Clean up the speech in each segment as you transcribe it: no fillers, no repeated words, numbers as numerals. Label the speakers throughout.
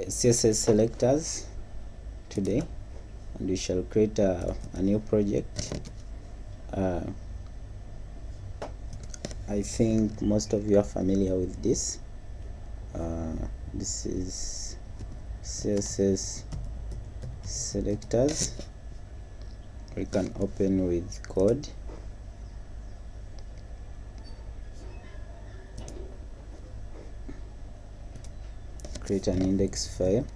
Speaker 1: CSS selectors today, and we shall create a new project. I think most of you are familiar with this. This is CSS selectors. We can open with code. Create an index file,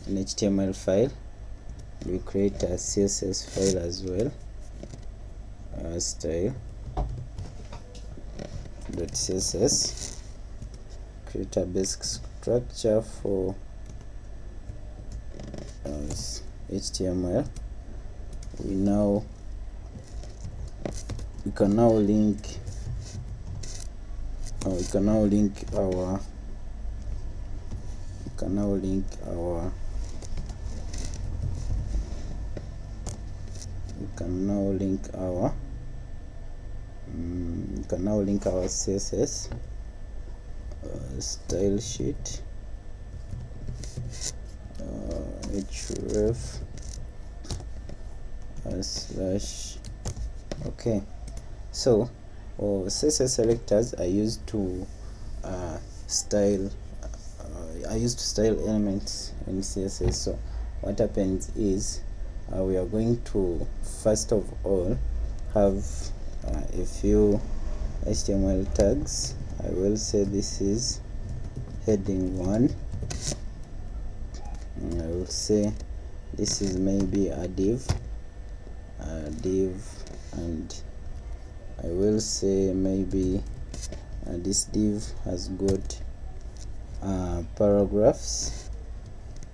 Speaker 1: an HTML file. We create a CSS file as well, style.css. Create a basic structure for HTML. We can now link our CSS style sheet, href slash. Okay, so CSS selectors are used to style elements in CSS. So what happens is we are going to first of all have a few HTML tags. I will say this is heading 1, and I will say this is maybe a div, and I will say maybe this div has got paragraphs,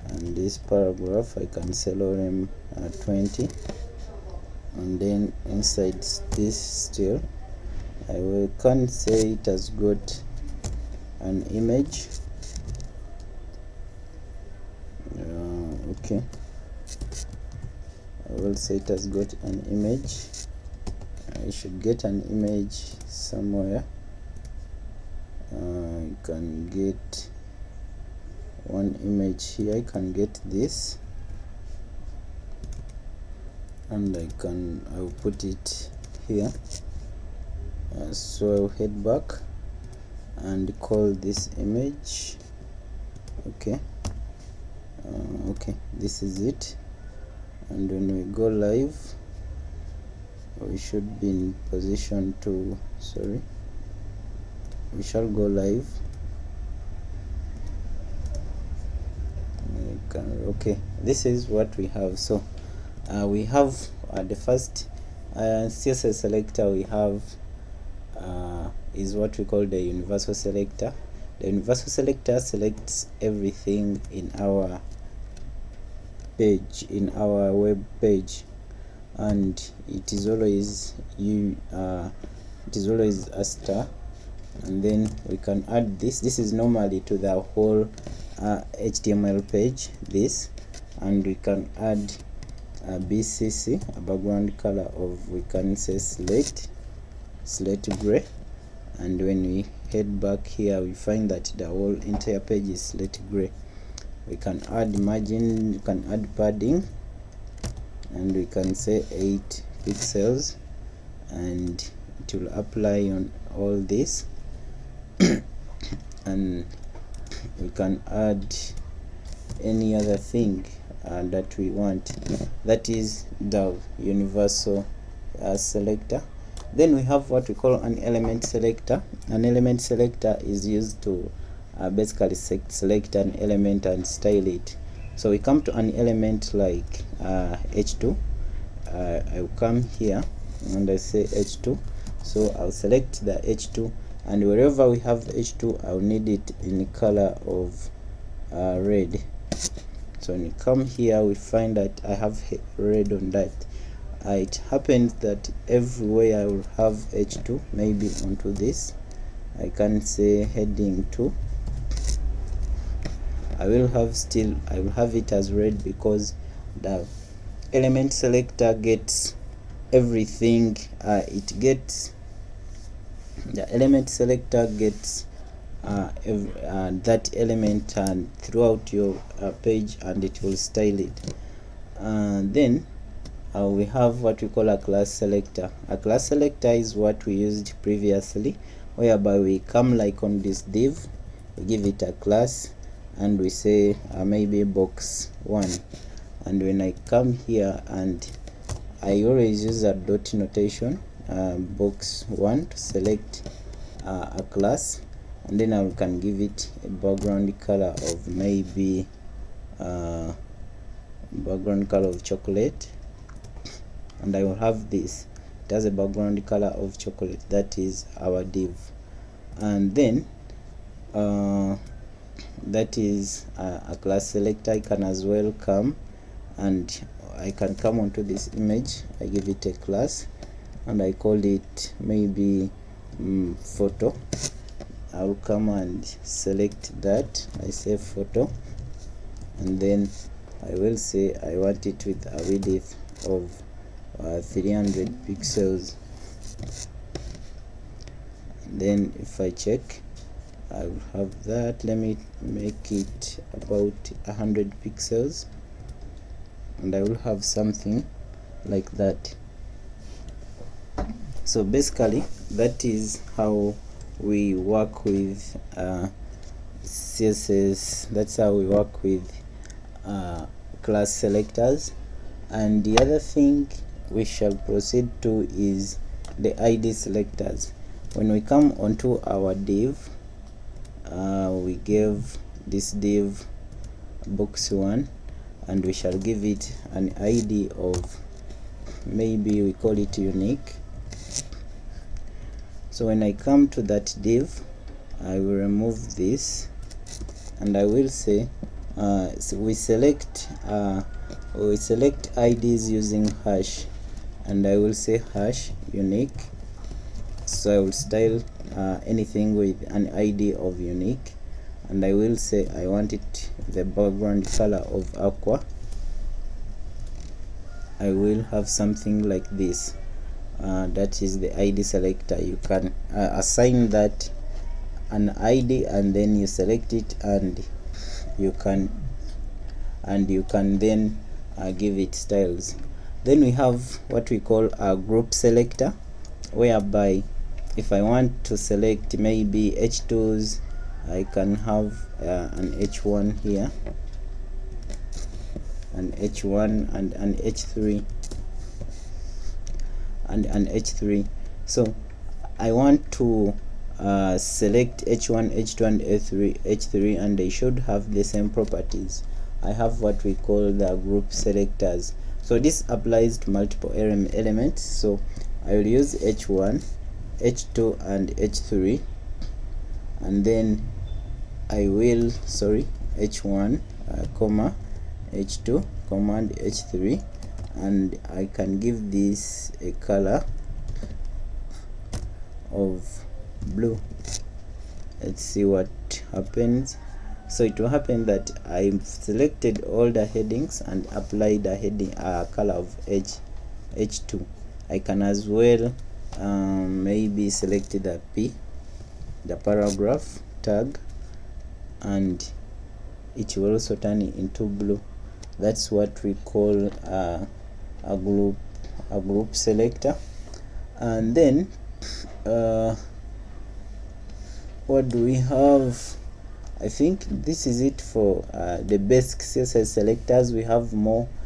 Speaker 1: and this paragraph I can say lorem 20, and then inside this still I can say it has got an image. Okay, I will say it has got an image. I should get an image somewhere. I can get one image here. I can get this, and I will put it here. So I'll head back and call this image. Okay, okay, this is it. And when we go live, we should be in position to, we shall go live. Okay, this is what we have. So we have the first CSS selector we have is what we call the universal selector. The universal selector selects everything in our page, in our web page, and it is always a star. And then we can add this. This is normally to the whole HTML page, this, and we can add a BCC, a background color of, we can say slate gray. And when we head back here, we find that the whole entire page is slate gray. We can add margin, we can add padding, and we can say 8 pixels, and it will apply on all this. And we can add any other thing that we want. That is the universal selector. Then we have what we call an element selector. An element selector is used to basically select an element and style it. So we come to an element like h2. I will come here and I say h2. So I'll select the h2, and wherever we have h2, I'll need it in the color of red. So when you come here, we find that I have red on that. It happens that everywhere I will have h2, maybe onto this, I can say heading 2. I will have it as red because the element selector gets everything. It gets the element selector gets that element and throughout your page, and it will style it. Then we have what we call a class selector. A class selector is what we used previously, whereby we come like on this div, we give it a class, and we say maybe box 1, and when I come here, and I always use a dot notation, box 1 to select a class, and then I can give it a background color of maybe background color of chocolate, and I will have this. It has a background color of chocolate. That is our div. And then that is a class selector. I can as well come, and I can come onto this image, I give it a class, and I call it maybe photo. I'll come and select that. I say photo, and then I will say I want it with a width of 300 pixels. And then if I check, I will have that. Let me make it about 100 pixels, and I will have something like that. So basically that is how we work with CSS. That's how we work with class selectors. And the other thing we shall proceed to is the ID selectors. When we come onto our div, we give this div box 1, and we shall give it an ID of, maybe we call it unique. So when I come to that div, I will remove this, and I will say so we select IDs using hash, and I will say hash unique. So I will style anything with an ID of unique, and I will say I want it the background color of aqua. I will have something like this. That is the ID selector. You can assign that an ID, and then you select it, and you can then give it styles. Then we have what we call a group selector, whereby if I want to select maybe H2s, I can have an H1 here, an H1 and an H3 and an H3. So I want to select H1, H2 and H3, and they should have the same properties. I have what we call the group selectors. So this applies to multiple elements. So I will use H1, H2 and H3, and then I will H1 comma H2 command H3, and I can give this a color of blue. Let's see what happens. So it will happen that I've selected all the headings and applied a heading color of H2. I can as well maybe select the P, the paragraph tag, and it will also turn it into blue. That's what we call a group selector. And then what do we have? I think this is it for the basic CSS selectors. We have more